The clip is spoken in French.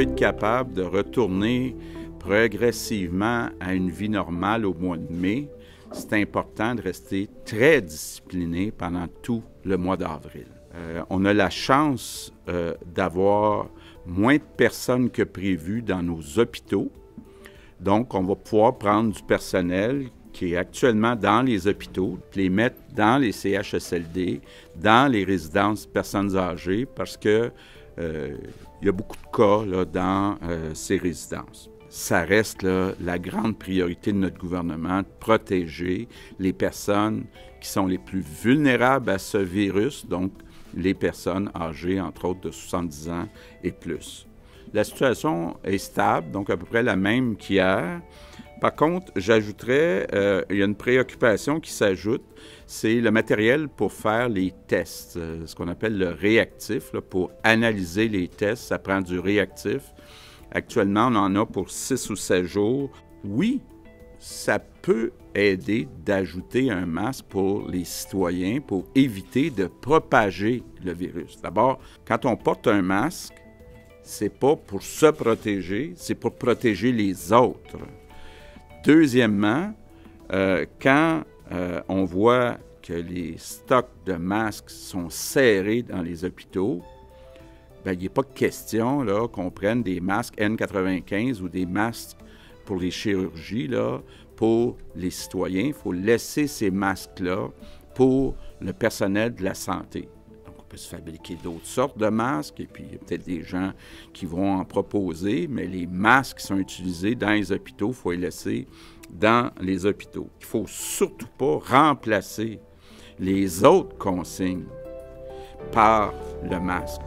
veut être capable de retourner progressivement à une vie normale au mois de mai, c'est important de rester très discipliné pendant tout le mois d'avril. On a la chance d'avoir moins de personnes que prévu dans nos hôpitaux. Donc, on va pouvoir prendre du personnel qui est actuellement dans les hôpitaux, les mettre dans les CHSLD, dans les résidences personnes âgées, parce que il y a beaucoup de cas là, dans ces résidences. Ça reste là, la grande priorité de notre gouvernement, de protéger les personnes qui sont les plus vulnérables à ce virus, donc les personnes âgées, entre autres, de 70 ans et plus. La situation est stable, donc à peu près la même qu'hier. Par contre, j'ajouterais, il y a une préoccupation qui s'ajoute, c'est le matériel pour faire les tests, ce qu'on appelle le réactif. Là, pour analyser les tests, ça prend du réactif. Actuellement, on en a pour 6 ou 7 jours. Oui, ça peut aider d'ajouter un masque pour les citoyens pour éviter de propager le virus. D'abord, quand on porte un masque, c'est pas pour se protéger, c'est pour protéger les autres. Deuxièmement, quand on voit que les stocks de masques sont serrés dans les hôpitaux, bien, il n'est pas question là, qu'on prenne des masques N95 ou des masques pour les chirurgies là, pour les citoyens. Il faut laisser ces masques-là pour le personnel de la santé. Donc, on peut se fabriquer d'autres sortes de masques, et puis il y a peut-être des gens qui vont en proposer, mais les masques qui sont utilisés dans les hôpitaux, il faut les laisser dans les hôpitaux. Il ne faut surtout pas remplacer les autres consignes par le masque.